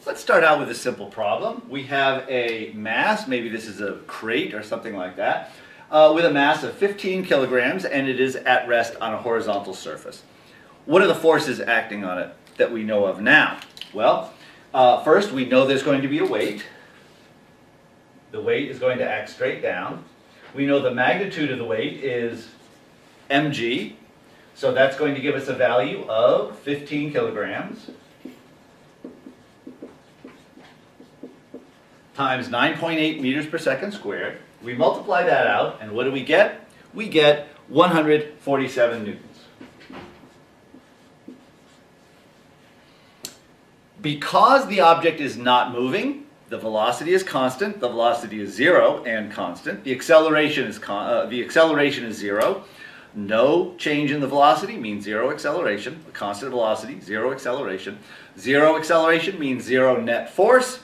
Let's start out with a simple problem. We have a mass, maybe this is a crate or something like that, with a mass of 15 kilograms, and it is at rest on a horizontal surface. What are the forces acting on it that we know of now? Well, first we know there's going to be a weight. The weight is going to act straight down. We know the magnitude of the weight is mg, so that's going to give us a value of 15 kilograms times 9.8 meters per second squared. We multiply that out, and what do we get? We get 147 newtons. Because the object is not moving, the velocity is constant, the velocity is zero and constant, the acceleration is zero. No change in the velocity means zero acceleration, a constant velocity, zero acceleration. Zero acceleration means zero net force.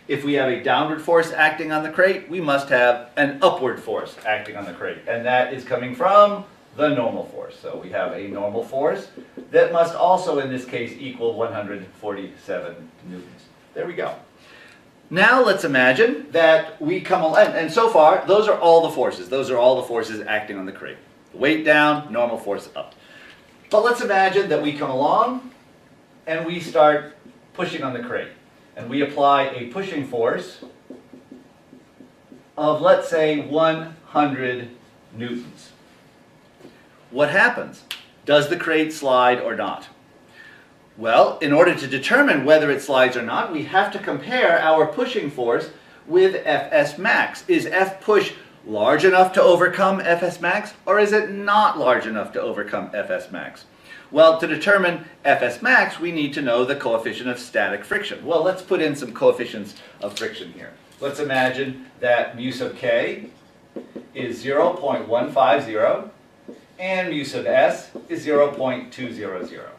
If we have a downward force acting on the crate, we must have an upward force acting on the crate, and that is coming from the normal force. So we have a normal force that must also, in this case, equal 147 newtons. There we go. Now let's imagine that we come along, and so far, those are all the forces. Those are all the forces acting on the crate. Weight down, normal force up. But let's imagine that we come along and we start pushing on the crate. And we apply a pushing force of, let's say, 100 newtons. What happens? Does the crate slide or not? Well, in order to determine whether it slides or not, we have to compare our pushing force with Fs max. Is F push large enough to overcome Fs max, or is it not large enough to overcome Fs max? Well, to determine Fs max, we need to know the coefficient of static friction. Well, let's put in some coefficients of friction here. Let's imagine that mu sub k is 0.150 and mu sub s is 0.200.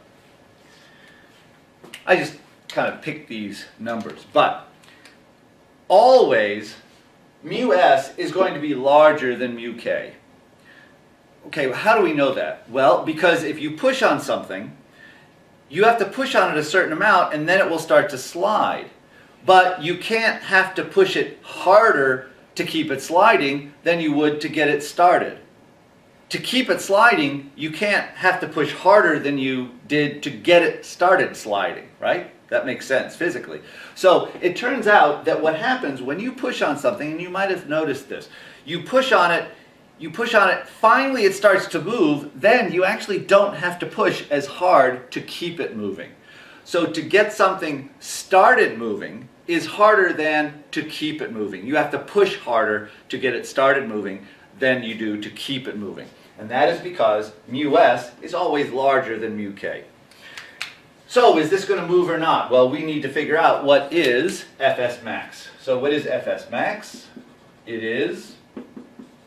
I just kind of picked these numbers, but always mu s is going to be larger than mu k. Okay, how do we know that? Well, because if you push on something, you have to push on it a certain amount and then it will start to slide. But you can't have to push it harder to keep it sliding than you would to get it started. To keep it sliding, you can't have to push harder than you did to get it started sliding, right? That makes sense physically. So it turns out that what happens when you push on something, and you might have noticed this, you push on it, finally it starts to move, then you actually don't have to push as hard to keep it moving. So to get something started moving is harder than to keep it moving. You have to push harder to get it started moving than you do to keep it moving. And that is because mu s is always larger than mu k. So is this going to move or not? Well, we need to figure out what is Fs max. So what is Fs max? It is,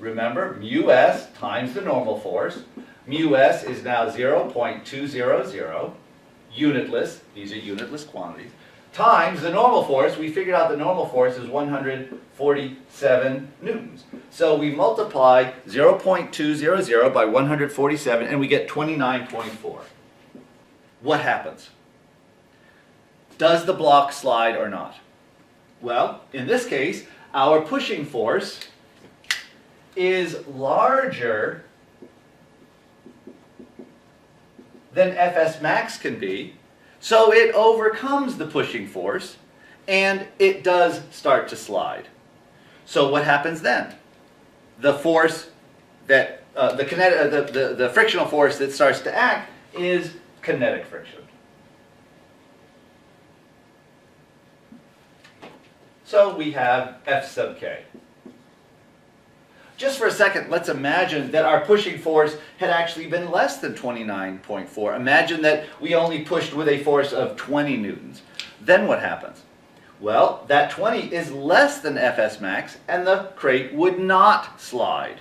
remember, mu s times the normal force. Mu s is now 0.200, unitless, these are unitless quantities, times the normal force. We figured out the normal force is 147 newtons. So we multiply 0.200 by 147 and we get 29.4. What happens? Does the block slide or not? Well, in this case, our pushing force is larger than Fs max can be, so it overcomes the pushing force and it does start to slide. So what happens then? The force that the frictional force that starts to act is kinetic friction. So we have F sub k. Just for a second, let's imagine that our pushing force had actually been less than 29.4. Imagine that we only pushed with a force of 20 newtons. Then what happens? Well, that 20 is less than Fs max, and the crate would not slide.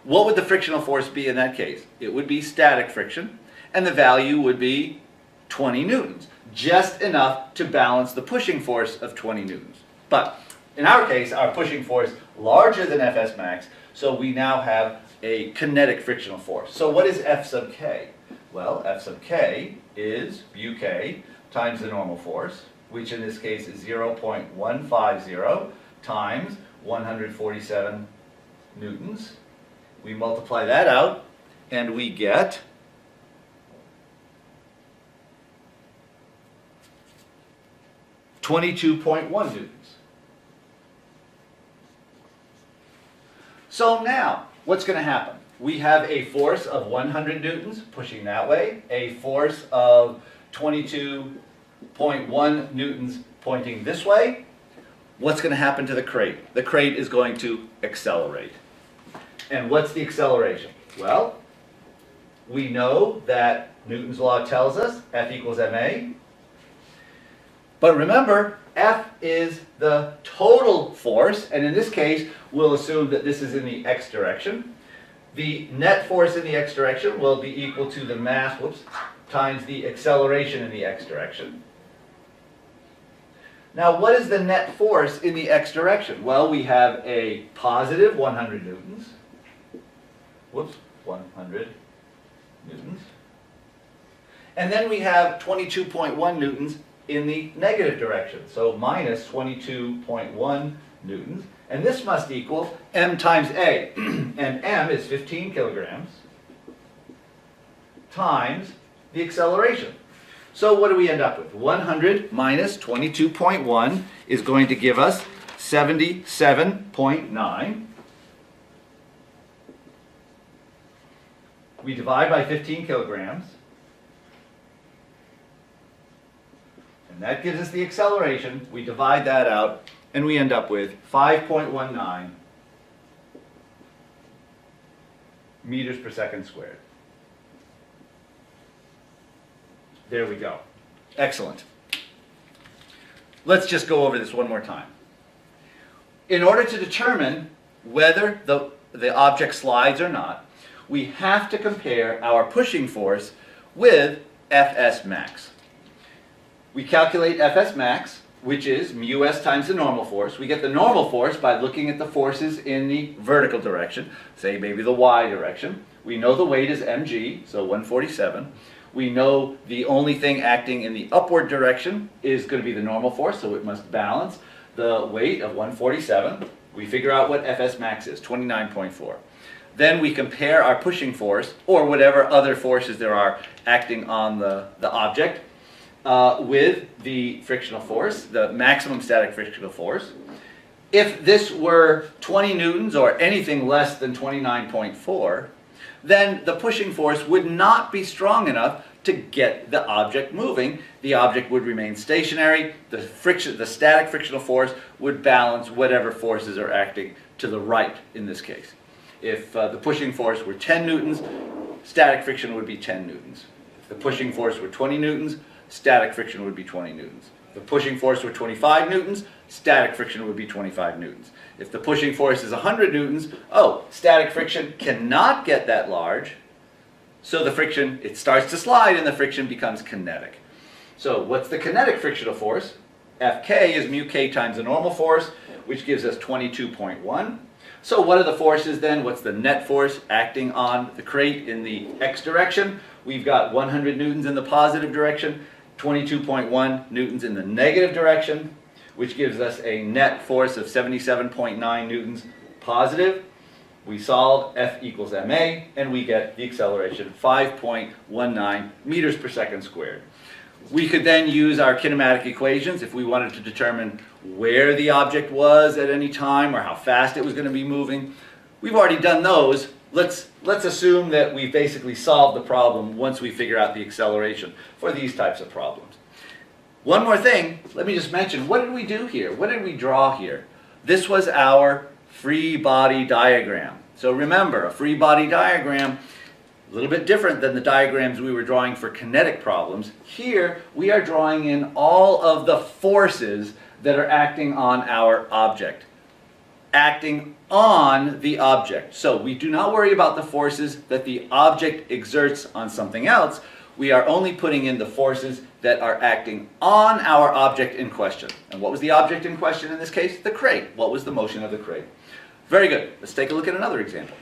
What would the frictional force be in that case? It would be static friction, and the value would be 20 newtons, just enough to balance the pushing force of 20 newtons. But in our case, our pushing force larger than Fs max, so we now have a kinetic frictional force. So what is F sub k? Well, F sub k is mu k times the normal force. which in this case is 0.150 times 147 newtons. We multiply that out, and we get 22.1 newtons. So now, what's going to happen? We have a force of 100 newtons pushing that way, a force of 22.1 newtons pointing this way. What's going to happen to the crate? The crate is going to accelerate. And what's the acceleration? Well, we know that Newton's law tells us F equals ma. But remember, F is the total force, and in this case, we'll assume that this is in the x direction. The net force in the x direction will be equal to the mass, times the acceleration in the x direction. Now, what is the net force in the x direction? Well, we have a positive 100 newtons. 100 newtons. And then we have 22.1 newtons in the negative direction, so minus 22.1 newtons. And this must equal m times a, and m is 15 kilograms times the acceleration. So what do we end up with? 100 minus 22.1 is going to give us 77.9. We divide by 15 kilograms. And that gives us the acceleration. We divide that out, and we end up with 5.19 meters per second squared. There we go. Excellent. Let's just go over this one more time. In order to determine whether the object slides or not, we have to compare our pushing force with Fs max. We calculate Fs max, which is μs times the normal force. We get the normal force by looking at the forces in the vertical direction, say maybe the y direction. We know the weight is mg, so 147. We know the only thing acting in the upward direction is going to be the normal force, so it must balance the weight of 147. We figure out what Fs max is, 29.4. Then we compare our pushing force, or whatever other forces there are acting on the object, with the frictional force, the maximum static frictional force. If this were 20 newtons or anything less than 29.4, then the pushing force would not be strong enough to get the object moving. The object would remain stationary. The static frictional force would balance whatever forces are acting to the right in this case. If the pushing force were 10 newtons, static friction would be 10 newtons. If the pushing force were 20 newtons, static friction would be 20 newtons. If the pushing force were 25 newtons, static friction would be 25 newtons. If the pushing force is 100 newtons, static friction cannot get that large, so the friction, it starts to slide and the friction becomes kinetic. So what's the kinetic frictional force? Fk is mu k times the normal force, which gives us 22.1. So what are the forces then? What's the net force acting on the crate in the x direction? We've got 100 newtons in the positive direction, 22.1 newtons in the negative direction, which gives us a net force of 77.9 newtons positive. We solve F equals ma, and we get the acceleration 5.19 meters per second squared. We could then use our kinematic equations if we wanted to determine where the object was at any time or how fast it was going to be moving. We've already done those. Let's assume that we basically solved the problem once we figure out the acceleration for these types of problems. One more thing, let me just mention, what did we do here? What did we draw here? This was our free body diagram. So remember, a free body diagram, a little bit different than the diagrams we were drawing for kinetic problems. Here, we are drawing in all of the forces that are acting on our object. Acting on the object. So we do not worry about the forces that the object exerts on something else. We are only putting in the forces that are acting on our object in question. And what was the object in question in this case? The crate. What was the motion of the crate? Very good. Let's take a look at another example.